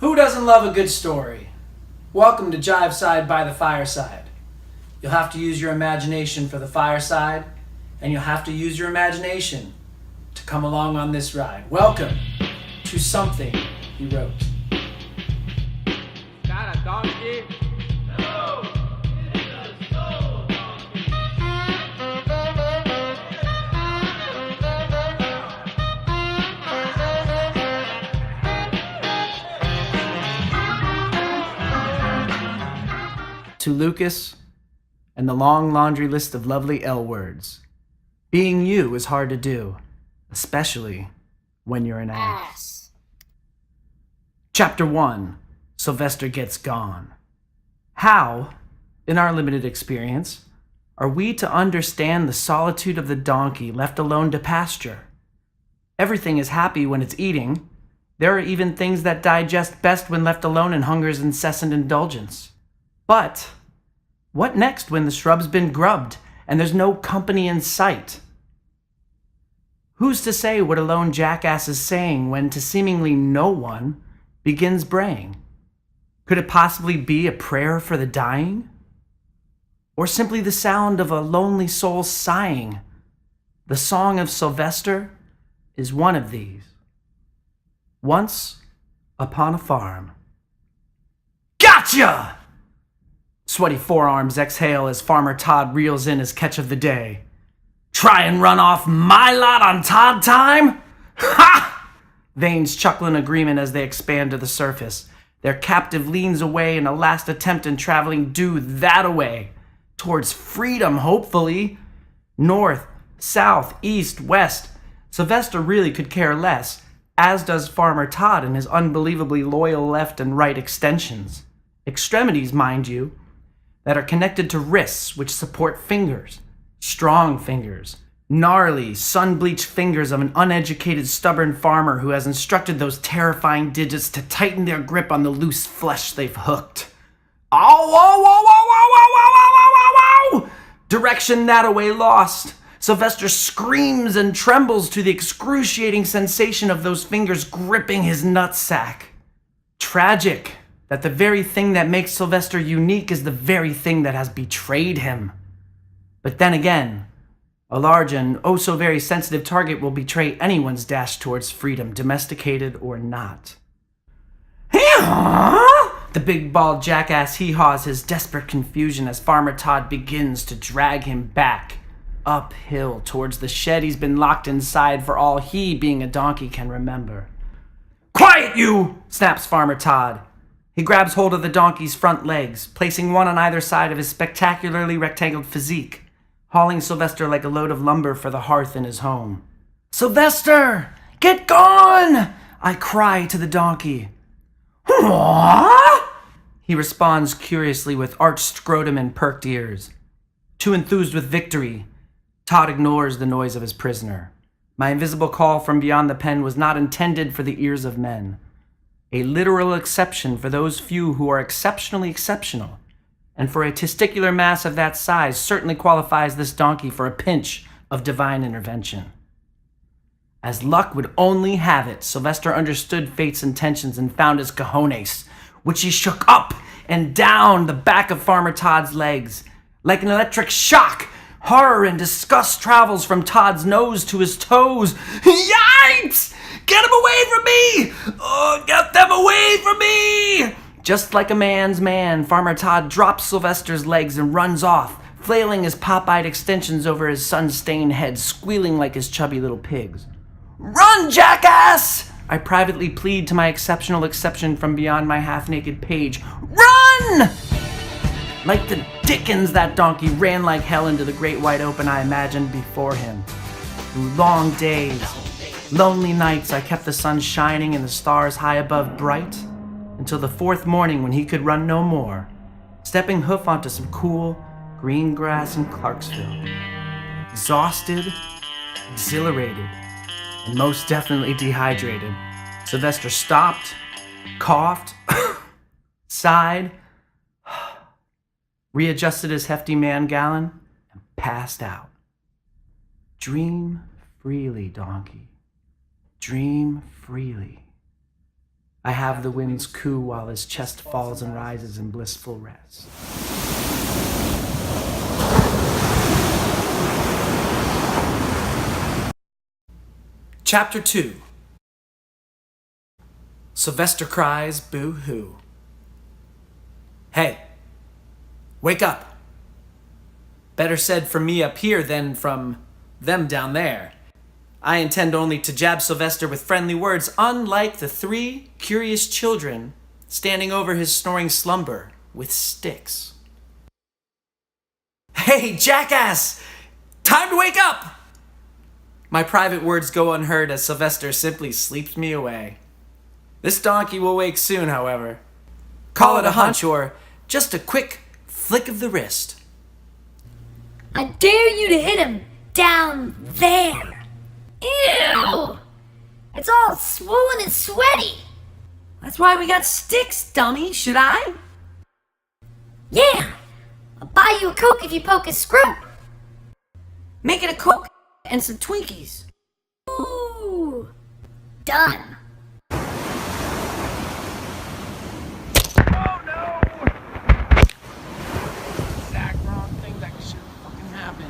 Who doesn't love a good story? Welcome to Jiveside by the Fireside. You'll have to use your imagination for the fireside, and you'll have to use your imagination to come along on this ride. Welcome to Something He Wrote. That a donkey? No, it is a soul donkey. To Lucas and the long laundry list of lovely L words. Being you is hard to do, especially when you're an ass. Chapter 1. Sylvester Gets Gone. How, in our limited experience, are we to understand the solitude of the donkey left alone to pasture? Everything is happy when it's eating. There are even things that digest best when left alone in hunger's incessant indulgence. But what next when the shrub's been grubbed and there's no company in sight? Who's to say what a lone jackass is saying when to seemingly no one begins braying? Could it possibly be a prayer for the dying? Or simply the sound of a lonely soul sighing? The Song of Sylvester is one of these. Once upon a farm. Gotcha! Sweaty forearms exhale as Farmer Todd reels in his catch of the day. Try and run off my lot on Todd time? Ha! Veins chuckle in agreement as they expand to the surface. Their captive leans away in a last attempt in traveling due that away. Towards freedom, hopefully. North, south, east, west. Sylvester really could care less, as does Farmer Todd in his unbelievably loyal left and right extensions. Extremities, mind you, that are connected to wrists which support fingers. Strong fingers. Gnarly, sun-bleached fingers of an uneducated, stubborn farmer who has instructed those terrifying digits to tighten their grip on the loose flesh they've hooked. Ow, ow, ow, ow, ow, ow, ow, ow, ow, ow! Direction that away lost. Sylvester screams and trembles to the excruciating sensation of those fingers gripping his nutsack. Tragic that the very thing that makes Sylvester unique is the very thing that has betrayed him. But then again, a large and oh so very sensitive target will betray anyone's dash towards freedom, domesticated or not. Hee-haw! The big bald jackass hee-haws his desperate confusion as Farmer Todd begins to drag him back, uphill towards the shed he's been locked inside for all he, being a donkey, can remember. Quiet you! Snaps Farmer Todd. He grabs hold of the donkey's front legs, placing one on either side of his spectacularly rectangled physique, hauling Sylvester like a load of lumber for the hearth in his home. Sylvester! Get gone! I cry to the donkey. What? He responds curiously with arched scrotum and perked ears. Too enthused with victory, Todd ignores the noise of his prisoner. My invisible call from beyond the pen was not intended for the ears of men. A literal exception for those few who are exceptionally exceptional, and for a testicular mass of that size certainly qualifies this donkey for a pinch of divine intervention. As luck would only have it, Sylvester understood fate's intentions and found his cojones, which he shook up and down the back of Farmer Todd's legs. Like an electric shock, horror and disgust travels from Todd's nose to his toes. Yikes! Get them away from me! Oh, get them away from me! Just like a man's man, Farmer Todd drops Sylvester's legs and runs off, flailing his pop-eyed extensions over his sun-stained head, squealing like his chubby little pigs. Run, jackass! I privately plead to my exceptional exception from beyond my half-naked page. Run! Like the dickens, that donkey ran like hell into the great wide open I imagined before him. Through long days, lonely nights, I kept the sun shining and the stars high above bright, until the fourth morning when he could run no more, stepping hoof onto some cool green grass in Clarksville. Exhausted, exhilarated, and most definitely dehydrated, Sylvester stopped, coughed, sighed, readjusted his hefty man gallon, and passed out. Dream freely, donkey. Dream freely. I have the wind's coo while his chest falls and rises in blissful rest. Chapter 2. Sylvester cries boo-hoo. Hey, wake up. Better said from me up here than from them down there. I intend only to jab Sylvester with friendly words, unlike the 3 curious children standing over his snoring slumber with sticks. Hey, jackass! Time to wake up! My private words go unheard as Sylvester simply sleeps me away. This donkey will wake soon, however. Call it a hunch or just a quick flick of the wrist. I dare you to hit him down there. Ew! It's all swollen and sweaty. That's why we got sticks, dummy. Should I? Yeah! I'll buy you a Coke if you poke his screw. Make it a Coke and some Twinkies. Ooh! Done. Oh no! Exact wrong thing that should fucking happen.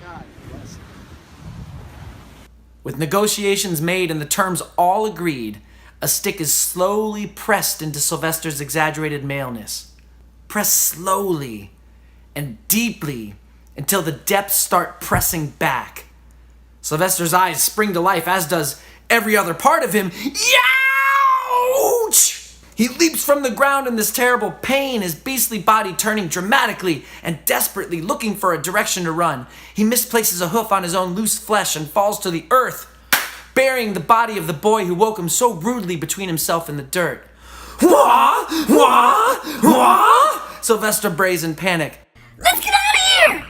God bless it. With negotiations made and the terms all agreed, a stick is slowly pressed into Sylvester's exaggerated maleness. Pressed slowly and deeply until the depths start pressing back. Sylvester's eyes spring to life, as does every other part of him. Youch! He leaps from the ground in this terrible pain, his beastly body turning dramatically and desperately, looking for a direction to run. He misplaces a hoof on his own loose flesh and falls to the earth, burying the body of the boy who woke him so rudely between himself and the dirt. Wah! Wah! Wah! Sylvester brays in panic. Let's get out of here!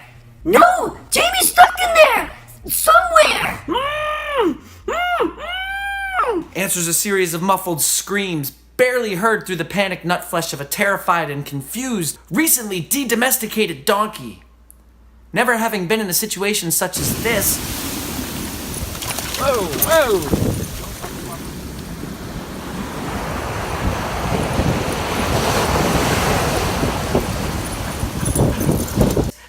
No! Jamie's stuck in there! Somewhere! Answers a series of muffled screams, barely heard through the panicked nut flesh of a terrified and confused, recently de-domesticated donkey. Never having been in a situation such as this. Whoa, whoa!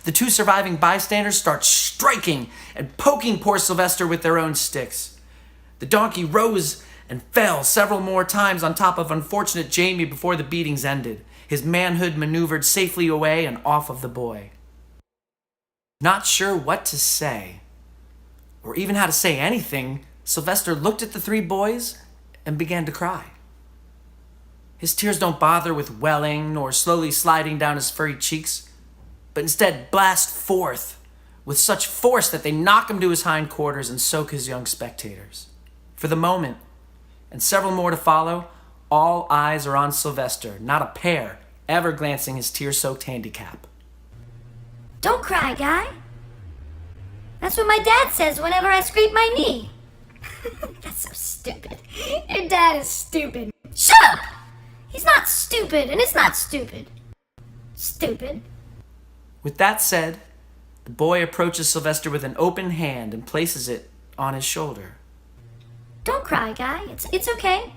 The 2 surviving bystanders start striking and poking poor Sylvester with their own sticks. The donkey rose and fell several more times on top of unfortunate Jamie before the beatings ended, his manhood maneuvered safely away and off of the boy. Not sure what to say, or even how to say anything, Sylvester looked at the 3 boys and began to cry. His tears don't bother with welling nor slowly sliding down his furry cheeks, but instead blast forth with such force that they knock him to his hindquarters and soak his young spectators. For the moment, and several more to follow, all eyes are on Sylvester, not a pair ever glancing his tear-soaked handicap. Don't cry, guy. That's what my dad says whenever I scrape my knee. That's so stupid. Your dad is stupid. Shut up! He's not stupid, and it's not stupid. Stupid. With that said, the boy approaches Sylvester with an open hand and places it on his shoulder. Don't cry, guy. It's okay.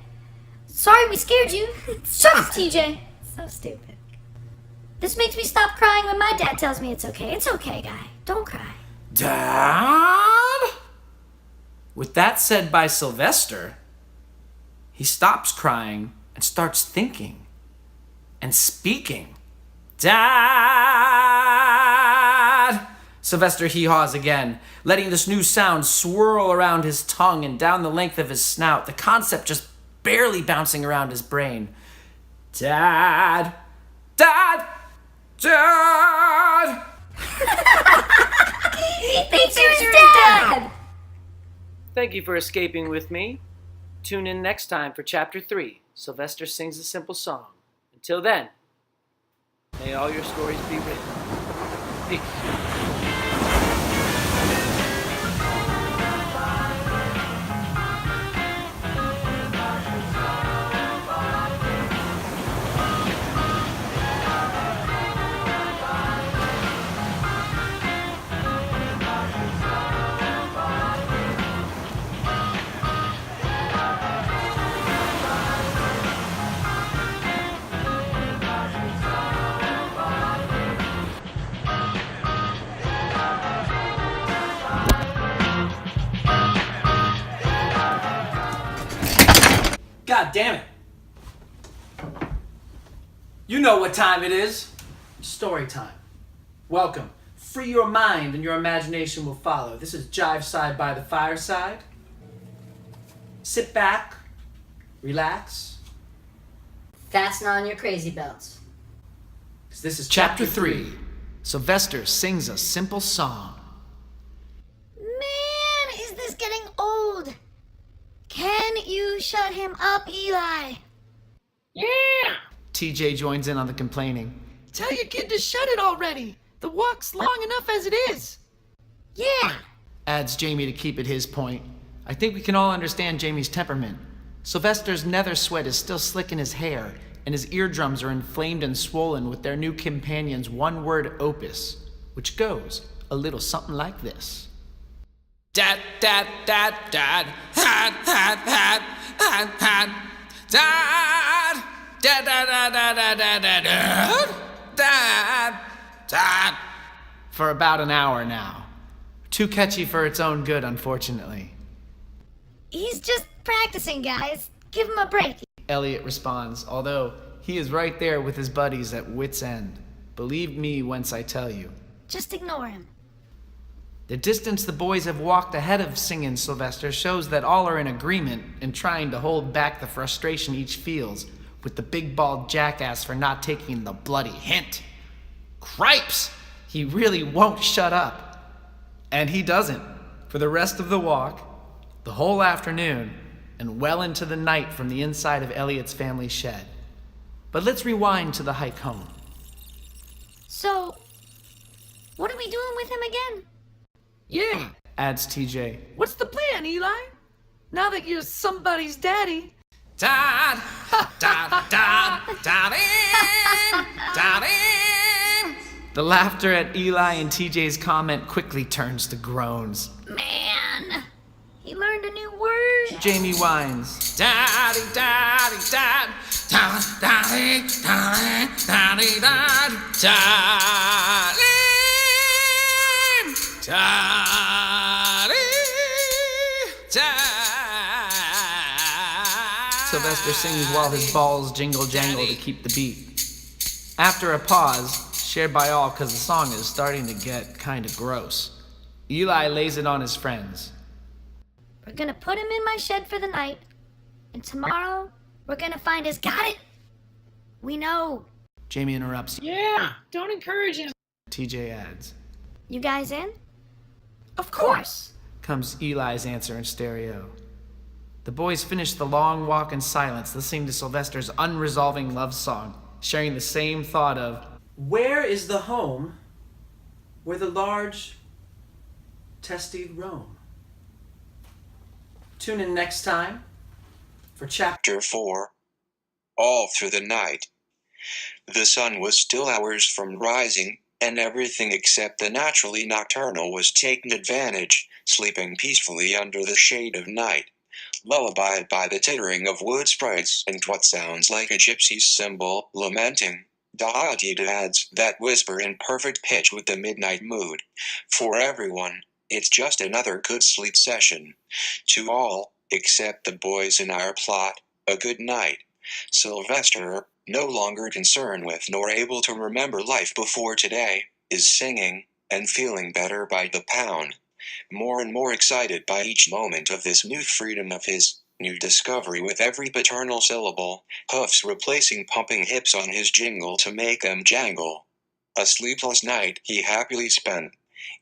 Sorry we scared you. Shut up, TJ. So stupid. This makes me stop crying when my dad tells me it's okay. It's okay, guy. Don't cry. Dad? With that said by Sylvester, he stops crying and starts thinking and speaking. Dad! Sylvester hee-haws again, letting this new sound swirl around his tongue and down the length of his snout, the concept just barely bouncing around his brain. Dad! Dad! Dad! He thinks you're his dad! Thank you for escaping with me. Tune in next time for Chapter 3, Sylvester Sings a Simple Song. Until then, may all your stories be written. Peace. God damn it. You know what time it is. Story time. Welcome. Free your mind and your imagination will follow. This is Jiveside by the Fireside. Sit back, relax, Fasten on your crazy belts. 'cause this is Chapter 3. Sylvester sings a simple song. Man, is this getting old? Can you shut him up, Eli? Yeah! TJ joins in on the complaining. Tell your kid to shut it already. The walk's long enough as it is. Yeah. Adds Jamie to keep it his point. I think we can all understand Jamie's temperament. Sylvester's nether sweat is still slick in his hair, and his eardrums are inflamed and swollen with their new companion's one-word opus, which goes a little something like this. Dad, dad, dad, dad, had, had, had, had, had, dad, dad, dad, dad, dad, dad, dad, dad, dad, dad. For about an hour now. Too catchy for its own good, unfortunately. He's just practicing, guys. Give him a break. Elliot responds, although he is right there with his buddies at wit's end. Believe me whence I tell you. Just ignore him. The distance the boys have walked ahead of Singin' Sylvester shows that all are in agreement in trying to hold back the frustration each feels with the big bald jackass for not taking the bloody hint. Cripes! He really won't shut up. And he doesn't. For the rest of the walk, the whole afternoon, and well into the night from the inside of Elliot's family shed. But let's rewind to the hike home. So, what are we doing with him again? Yeah. Adds TJ. What's the plan, Eli? Now that you're somebody's daddy. Dad, dad, dad, daddy, daddy. The laughter at Eli and TJ's comment quickly turns to groans. Man, he learned a new word. Jamie whines. Daddy, daddy, dad, dad, daddy, daddy, daddy, dad, daddy, daddy, dad. Sylvester sings while his balls jingle jangle to keep the beat. After a pause, shared by all because the song is starting to get kind of gross, Eli lays it on his friends. We're gonna put him in my shed for the night, and tomorrow we're gonna find his. Got it? We know. Jamie interrupts. Yeah, don't encourage him. TJ adds. You guys in? Of course. Comes Eli's answer in stereo. The boys finish the long walk in silence, listening to Sylvester's unresolving love song, sharing the same thought of, where is the home where the large tested roam? Tune in next time for Chapter 4. All through the night. The sun was still hours from rising, and everything except the naturally nocturnal was taken advantage, sleeping peacefully under the shade of night, lullabied by the tittering of wood sprites and what sounds like a gypsy's cymbal lamenting. Da-da-dee-dads that whisper in perfect pitch with the midnight mood. For everyone, it's just another good sleep session. To all, except the boys in our plot, a good night. Sylvester, no longer concerned with nor able to remember life before today, is singing, and feeling better by the pound. More and more excited by each moment of this new freedom of his, new discovery with every paternal syllable, hoofs replacing pumping hips on his jingle to make them jangle. A sleepless night he happily spent.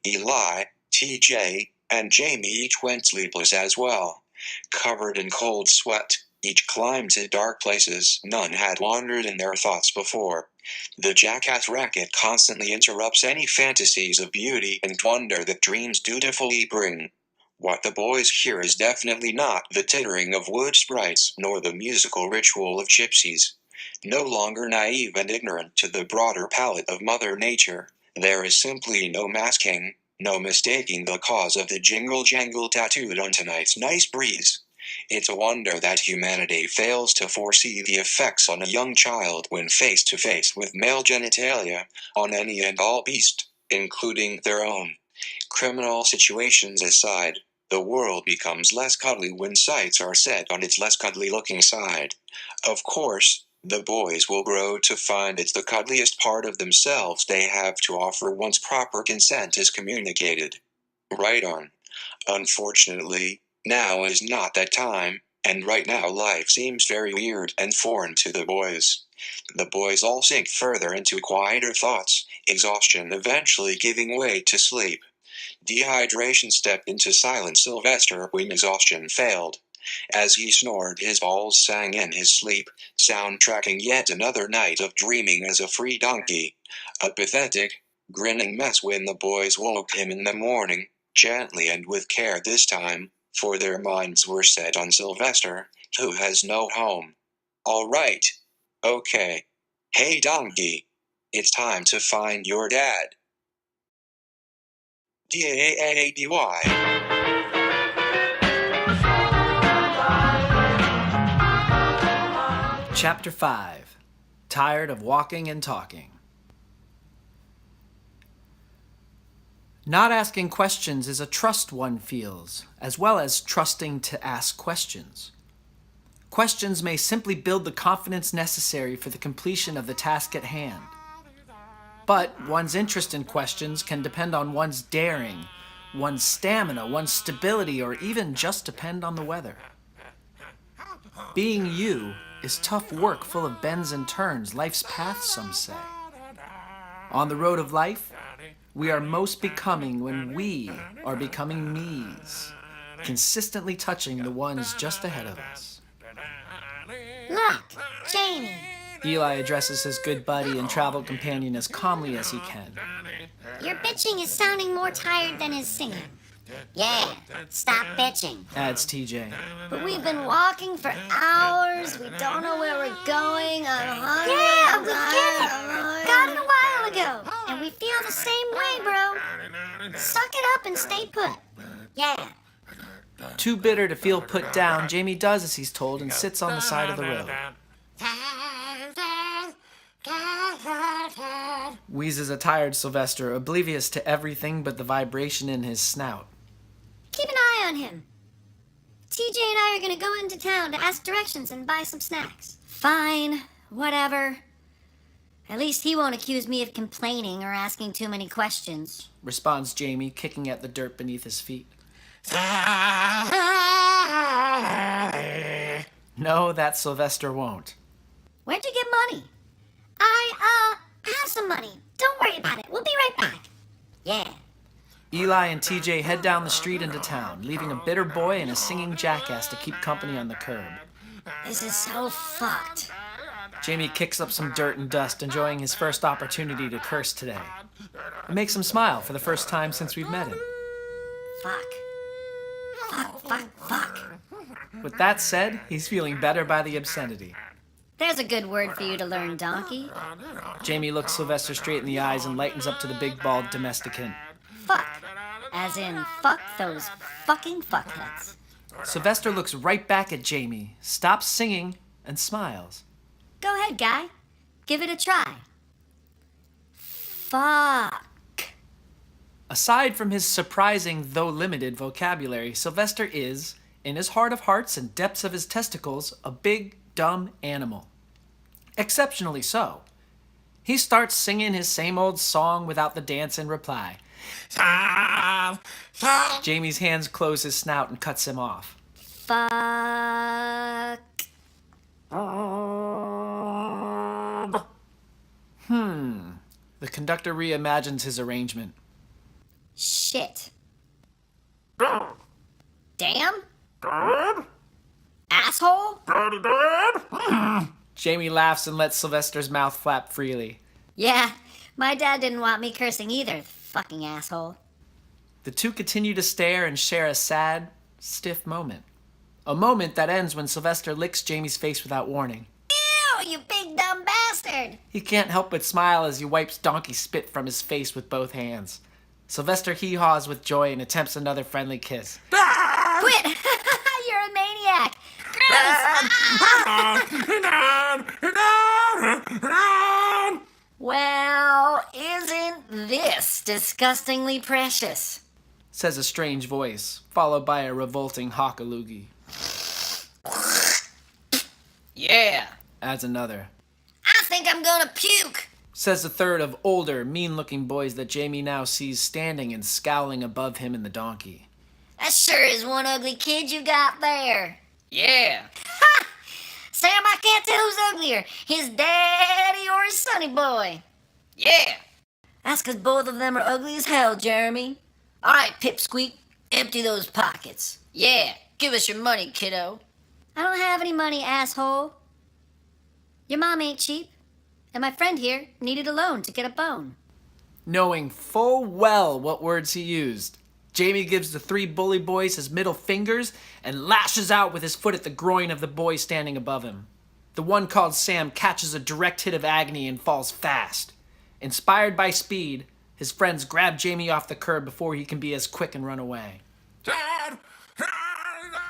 Eli, TJ, and Jamie each went sleepless as well. Covered in cold sweat, each climbed to dark places none had wandered in their thoughts before. The jackass racket constantly interrupts any fantasies of beauty and wonder that dreams dutifully bring. What the boys hear is definitely not the tittering of wood sprites nor the musical ritual of gypsies. No longer naive and ignorant to the broader palette of Mother Nature, there is simply no masking, no mistaking the cause of the jingle-jangle tattooed on tonight's nice breeze. It's a wonder that humanity fails to foresee the effects on a young child when face to face with male genitalia, on any and all beast, including their own. Criminal situations aside, The world becomes less cuddly when sights are set on its less cuddly-looking side. Of course, the boys will grow to find it's the cuddliest part of themselves they have to offer once proper consent is communicated. Right on. Unfortunately, now is not that time, and right now life seems very weird and foreign to the boys. The boys all sink further into quieter thoughts, exhaustion eventually giving way to sleep. Dehydration stepped into silent Sylvester when exhaustion failed. As he snored, his balls sang in his sleep, soundtracking yet another night of dreaming as a free donkey. A pathetic, grinning mess when the boys woke him in the morning, gently and with care this time, for their minds were set on Sylvester, who has no home. All right. Okay. Hey donkey. It's time to find your dad. D-A-A-D-Y. Chapter 5. Tired of Walking and Talking. Not asking questions is a trust one feels, as well as trusting to ask questions. Questions may simply build the confidence necessary for the completion of the task at hand. But one's interest in questions can depend on one's daring, one's stamina, one's stability, or even just depend on the weather. Being you is tough work full of bends and turns, life's path, some say. On the road of life, we are most becoming when we are becoming me's, consistently touching the ones just ahead of us. Look, Jamie. Eli addresses his good buddy and travel companion as calmly as he can. Your bitching is sounding more tired than his singing. Yeah, stop bitching. Adds TJ. But we've been walking for hours. We don't know where we're going. I'm hungry. Yeah, we get it. Got it a while ago. And we feel the same way, bro. Suck it up and stay put. Yeah. Too bitter to feel put down, Jamie does as he's told and sits on the side of the road. Wheezes a tired Sylvester, oblivious to everything but the vibration in his snout. Keep an eye on him. TJ and I are gonna go into town to ask directions and buy some snacks. Fine, whatever. At least he won't accuse me of complaining or asking too many questions. Responds Jamie, kicking at the dirt beneath his feet. No, that Sylvester won't. Where'd you get money? I have some money. Don't worry about it. We'll be right back. Yeah. Eli and TJ head down the street into town, leaving a bitter boy and a singing jackass to keep company on the curb. This is so fucked. Jamie kicks up some dirt and dust, enjoying his first opportunity to curse today. It makes him smile for the first time since we've met him. Fuck. With that said, he's feeling better by the obscenity. There's a good word for you to learn, donkey. Jamie looks Sylvester straight in the eyes and lightens up to the big bald domesticant. Fuck. As in, fuck those fucking fuckheads. Sylvester looks right back at Jamie, stops singing, and smiles. Go ahead, guy. Give it a try. Fuck. Aside from his surprising, though limited, vocabulary, Sylvester is, in his heart of hearts and depths of his testicles, a big, dumb animal. Exceptionally so. He starts singing his same old song without the dance in reply. Jamie's hands close his snout and cuts him off. Fuck. The conductor reimagines his arrangement. Shit. Damn. Asshole. Jamie laughs and lets Sylvester's mouth flap freely. Yeah, my dad didn't want me cursing either, fucking asshole. The two continue to stare and share a sad, stiff moment. A moment that ends when Sylvester licks Jamie's face without warning. Ew, you big dumb bastard! He can't help but smile as he wipes donkey spit from his face with both hands. Sylvester hee-haws with joy and attempts another friendly kiss. Quit! You're a maniac! Well, isn't this disgustingly precious? says a strange voice, followed by a revolting hockaloogie. Yeah. Adds another. I think I'm gonna puke. Says a third of older, mean-looking boys that Jamie now sees standing and scowling above him and the donkey. That sure is one ugly kid you got there. Yeah. Sam, I can't tell who's uglier, his daddy or his sonny boy. Yeah. That's 'cause both of them are ugly as hell, Jeremy. All right, Pipsqueak, empty those pockets. Yeah. Give us your money, kiddo. I don't have any money, asshole. Your mom ain't cheap, and my friend here needed a loan to get a bone. Knowing full well what words he used, Jamie gives the 3 bully boys his middle fingers and lashes out with his foot at the groin of the boy standing above him. The one called Sam catches a direct hit of agony and falls fast. Inspired by speed, his friends grab Jamie off the curb before he can be as quick and run away.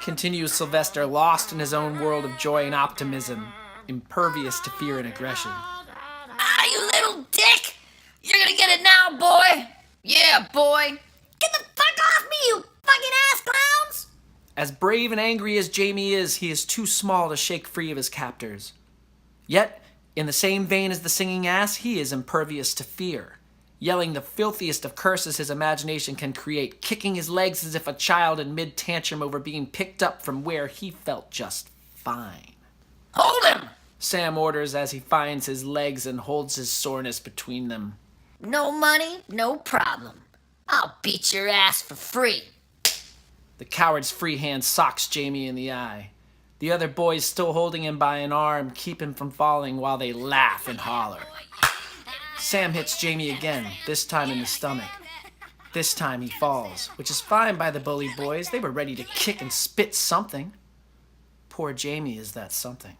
Continues Sylvester, lost in his own world of joy and optimism, impervious to fear and aggression. Ah, you little dick! You're gonna get it now, boy! Yeah, boy! Get the fuck off me, you fucking ass clowns! As brave and angry as Jamie is, he is too small to shake free of his captors. Yet, in the same vein as the singing ass, he is impervious to fear, yelling the filthiest of curses his imagination can create, kicking his legs as if a child in mid-tantrum over being picked up from where he felt just fine. Hold him! Sam orders as he finds his legs and holds his soreness between them. No money, no problem. I'll beat your ass for free. The coward's free hand socks Jamie in the eye. The other boys, still holding him by an arm, keep him from falling while they laugh and holler. Sam hits Jamie again, this time in the stomach. This time he falls, which is fine by the bully boys. They were ready to kick and spit something. Poor Jamie is that something.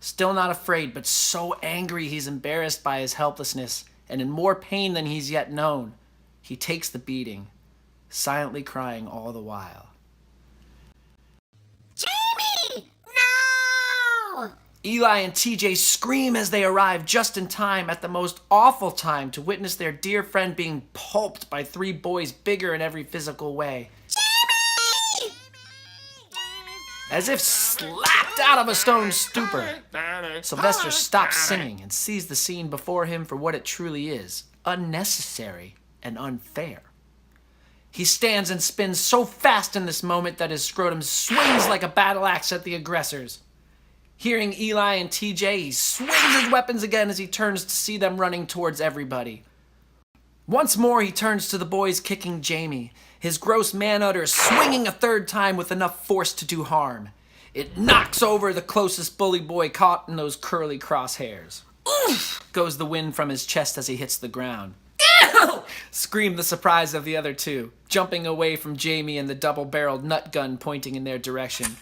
Still not afraid, but so angry he's embarrassed by his helplessness, and in more pain than he's yet known, he takes the beating, silently crying all the while. Jamie! No! Eli and TJ scream as they arrive just in time, at the most awful time, to witness their dear friend being pulped by 3 boys bigger in every physical way. Jamie! As if slapped out of a stone stupor, Sylvester stops singing and sees the scene before him for what it truly is, unnecessary and unfair. He stands and spins so fast in this moment that his scrotum swings like a battle axe at the aggressors. Hearing Eli and TJ, he swings his weapons again as he turns to see them running towards everybody. Once more, he turns to the boys kicking Jamie, his gross man utter swinging a 3rd time with enough force to do harm. It knocks over the closest bully boy caught in those curly crosshairs. Oof! Goes the wind from his chest as he hits the ground. Ew! Screamed the surprise of the other 2, jumping away from Jamie and the double-barreled nut gun pointing in their direction.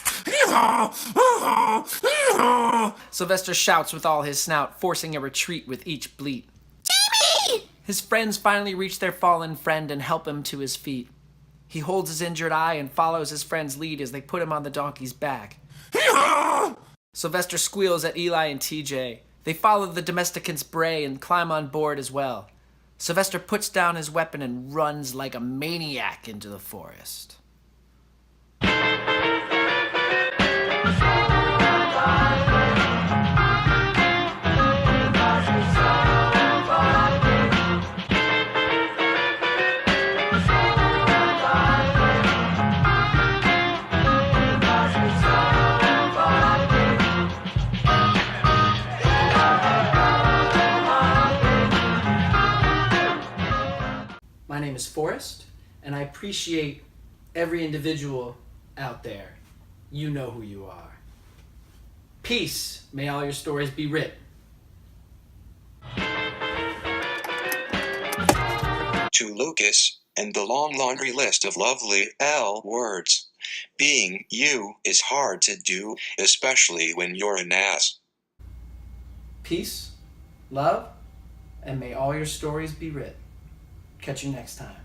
Sylvester shouts with all his snout, forcing a retreat with each bleat. Jamie! His friends finally reach their fallen friend and help him to his feet. He holds his injured eye and follows his friend's lead as they put him on the donkey's back. Sylvester squeals at Eli and TJ. They follow the domesticant's bray and climb on board as well. Sylvester puts down his weapon and runs like a maniac into the forest. My name is Forrest, and I appreciate every individual out there. You know who you are. Peace. May all your stories be writ. To Lucas, and the long laundry list of lovely L words. Being you is hard to do, especially when you're an ass. Peace, love, and may all your stories be writ. Catch you next time.